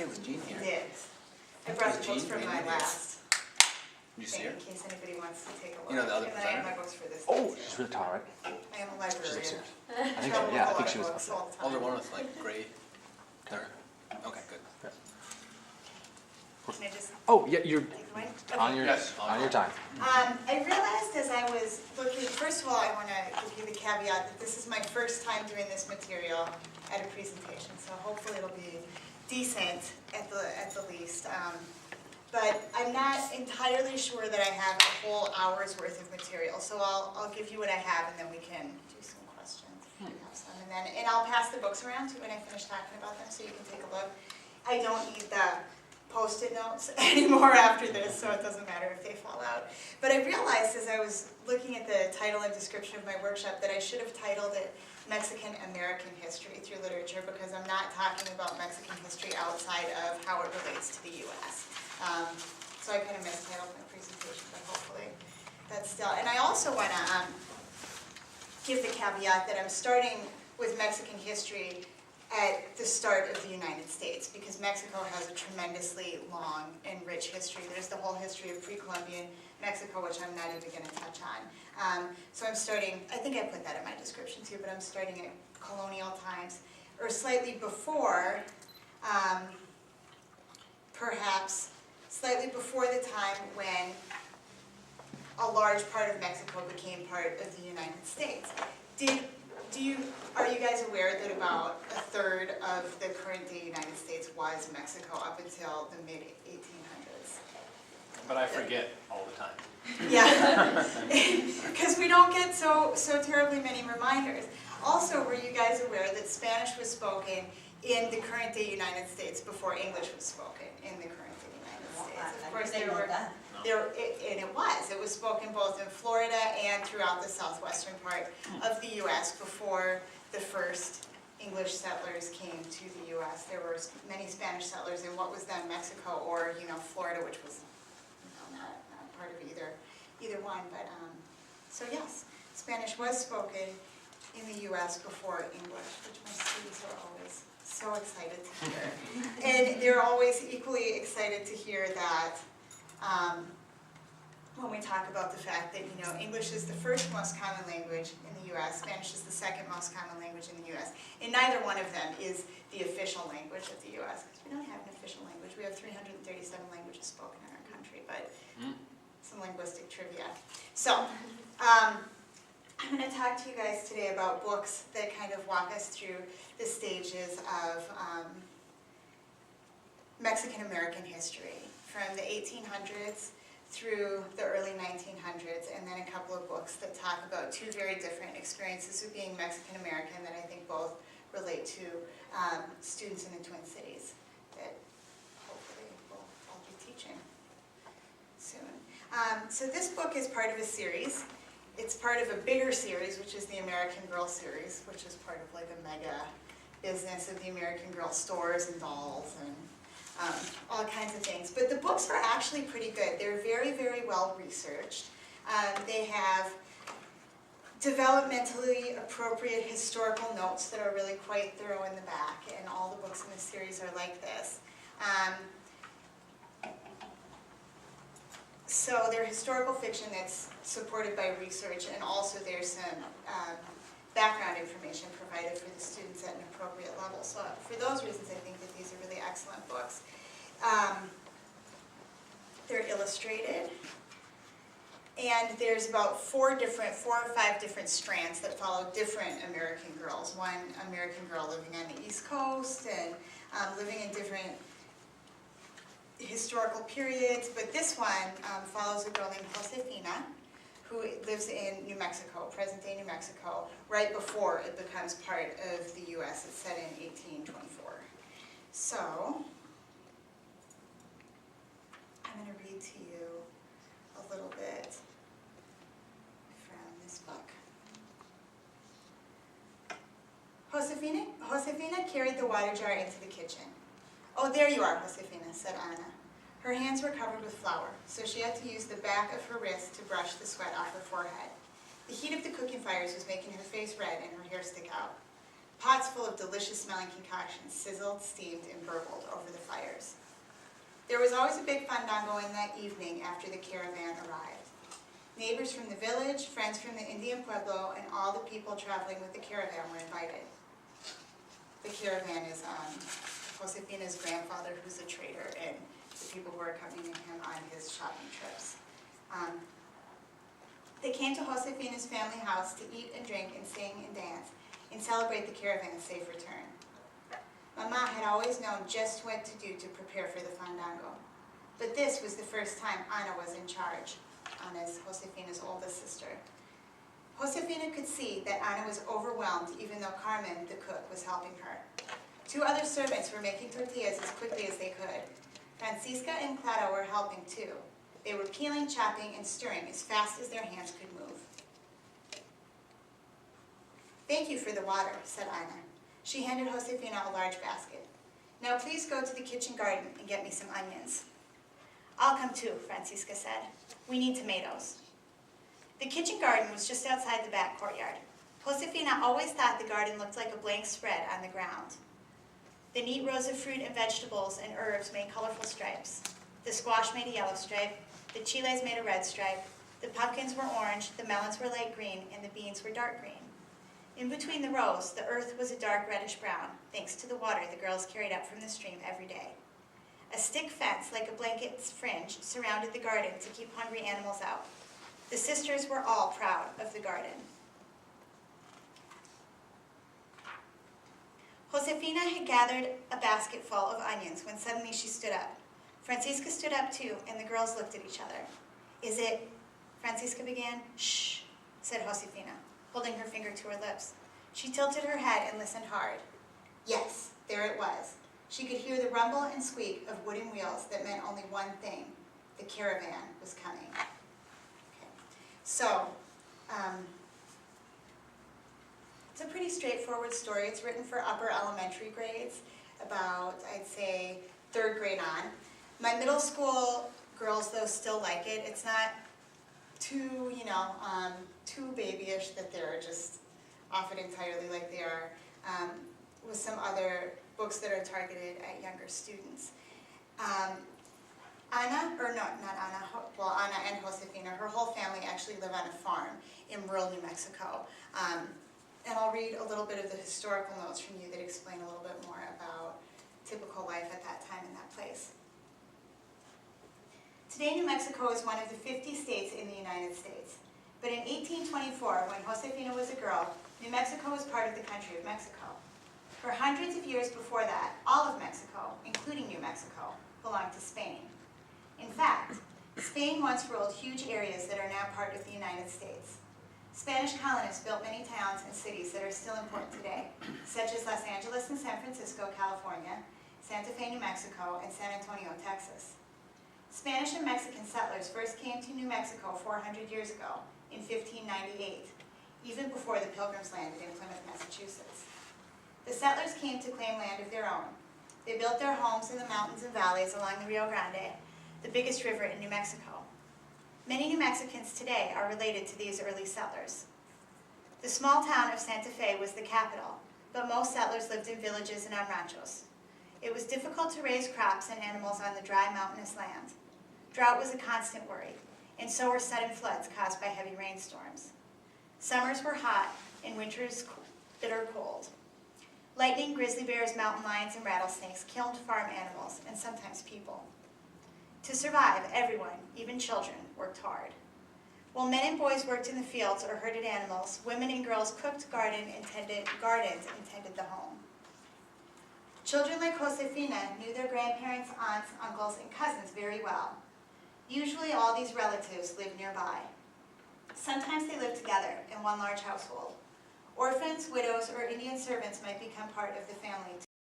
Hey, was Jean here? Did. I brought the books from my last Did you see thing her? in case anybody wants to take a look. You know the other and then I have presenter? my books for this. Oh, thing, she's too. with Tara, right? I am a She's librarian. upstairs. I think Travel so, with yeah, a I lot think of she was up books there. all the time. Older one with like gray hair. Okay, good. Can I just Oh, yeah, you're take the mic? on your, Yes. on your time. I realized as I was looking, first of all, I want to give you the caveat that this is my first time doing this material at a presentation, so hopefully it'll be decent at the least. But I'm not entirely sure that I have a whole hour's worth of material, so I'll give you what I have and then we can do some questions if you have some. And I'll pass the books around too when I finish talking about them so you can take a look. I don't need the Post-it notes anymore after this, so it doesn't matter if they fall out. But I realized as I was looking at the title and description of my workshop that I should have titled it Mexican American History through Literature, because I'm not talking about Mexican history outside of how it relates to the U.S. So I kind of mistitled my presentation, but hopefully that's still. And I also want to give the caveat that I'm starting with Mexican history at the start of the United States, because Mexico has a tremendously long and rich history. There's the whole history of pre-Columbian Mexico, which I'm not even going to touch on. So I'm starting, I think I put that in my description too, but I'm starting at colonial times, or slightly before, perhaps slightly before the time when a large part of Mexico became part of the United States. Are you guys aware that about a third of the current day United States was Mexico up until the mid-1800s? But I forget all the time. Yeah, because we don't get so terribly many reminders. Also, were you guys aware that Spanish was spoken in the current day United States before English was spoken in the current day United States? Of course, it was spoken both in Florida and throughout the southwestern part of the U.S. before the first English settlers came to the U.S. There were many Spanish settlers in what was then Mexico, or Florida, which was not part of either one. But so yes, Spanish was spoken in the U.S. before English, which my students are always so excited to hear, and they're always equally excited to hear that. When we talk about the fact that English is the first most common language in the U.S., Spanish is the second most common language in the U.S., and neither one of them is the official language of the U.S. because we don't have an official language. We have 337 languages spoken in our country, but some linguistic trivia. So I'm going to talk to you guys today about books that kind of walk us through the stages of Mexican American history from the 1800s through the early 1900s, and then a couple of books that talk about two very different experiences of being Mexican American that I think both relate to students in the Twin Cities that hopefully I'll be teaching soon. So this book is part of a series. It's part of a bigger series, which is the American Girl series, which is part of like a mega business of the American Girl stores and dolls and all kinds of things. But the books are actually pretty good. They're very, very well researched. They have developmentally appropriate historical notes that are really quite thorough in the back, and all the books in this series are like this. So they're historical fiction that's supported by research, and also there's some background information provided for the students at an appropriate level. So for those reasons, I think that these are really excellent books. They're illustrated, and there's about 4 or 5 different strands that follow different American girls. One American girl living on the East Coast and living in different historical periods, but this one follows a girl named Josefina, who lives in New Mexico, present-day New Mexico, right before it becomes part of the U.S. It's set in 1824. So, I'm going to read to you a little bit from this book. Josefina carried the water jar into the kitchen. "Oh, there you are, Josefina," said Anna. Her hands were covered with flour, so she had to use the back of her wrist to brush the sweat off her forehead. The heat of the cooking fires was making her face red and her hair stick out. Pots full of delicious-smelling concoctions sizzled, steamed, and burbled over the fires. There was always a big fandango in that evening after the caravan arrived. Neighbors from the village, friends from the Indian pueblo, and all the people traveling with the caravan were invited. The caravan is Josefina's grandfather, who's a trader, and the people who are accompanying him on his shopping trips. They came to Josefina's family house to eat and drink and sing and dance and celebrate the caravan's safe return. Mama had always known just what to do to prepare for the fandango, but this was the first time Ana was in charge. Ana's Josefina's oldest sister. Josefina could see that Ana was overwhelmed even though Carmen, the cook, was helping her. 2 other servants were making tortillas as quickly as they could. Francisca and Clara were helping too. They were peeling, chopping, and stirring as fast as their hands could move. "Thank you for the water," said Ana. She handed Josefina a large basket. "Now please go to the kitchen garden and get me some onions." "I'll come too," Francisca said. "We need tomatoes." The kitchen garden was just outside the back courtyard. Josefina always thought the garden looked like a blank spread on the ground. The neat rows of fruit and vegetables and herbs made colorful stripes. The squash made a yellow stripe, the chiles made a red stripe, the pumpkins were orange, the melons were light green, and the beans were dark green. In between the rows, the earth was a dark reddish brown, thanks to the water the girls carried up from the stream every day. A stick fence, like a blanket's fringe, surrounded the garden to keep hungry animals out. The sisters were all proud of the garden. Josefina had gathered a basket full of onions when suddenly she stood up. Francisca stood up too, and the girls looked at each other. "Is it?" Francisca began. "Shh," said Josefina, holding her finger to her lips. She tilted her head and listened hard. Yes, there it was. She could hear the rumble and squeak of wooden wheels that meant only one thing: the caravan was coming. Okay. So, it's a pretty straightforward story. It's written for upper elementary grades, about, I'd say, 3rd grade on. My middle school girls, though, still like it. It's not too, too babyish that they're just off it entirely like they are with some other books that are targeted at younger students. Ana and Josefina, her whole family actually live on a farm in rural New Mexico. And I'll read a little bit of the historical notes from you that explain a little bit more about typical life at that time in that place. Today, New Mexico is one of the 50 states in the United States. But in 1824, when Josefina was a girl, New Mexico was part of the country of Mexico. For hundreds of years before that, all of Mexico, including New Mexico, belonged to Spain. In fact, Spain once ruled huge areas that are now part of the United States. Spanish colonists built many towns and cities that are still important today, such as Los Angeles and San Francisco, California, Santa Fe, New Mexico, and San Antonio, Texas. Spanish and Mexican settlers first came to New Mexico 400 years ago, in 1598, even before the Pilgrims landed in Plymouth, Massachusetts. The settlers came to claim land of their own. They built their homes in the mountains and valleys along the Rio Grande, the biggest river in New Mexico. Many New Mexicans today are related to these early settlers. The small town of Santa Fe was the capital, but most settlers lived in villages and on ranchos. It was difficult to raise crops and animals on the dry mountainous land. Drought was a constant worry, and so were sudden floods caused by heavy rainstorms. Summers were hot and winters bitter cold. Lightning, grizzly bears, mountain lions, and rattlesnakes killed farm animals and sometimes people. To survive, everyone, even children, worked hard. While men and boys worked in the fields or herded animals, women and girls cooked, gardens, and tended the home. Children like Josefina knew their grandparents, aunts, uncles, and cousins very well. Usually all these relatives lived nearby. Sometimes they lived together in one large household. Orphans, widows, or Indian servants might become part of the family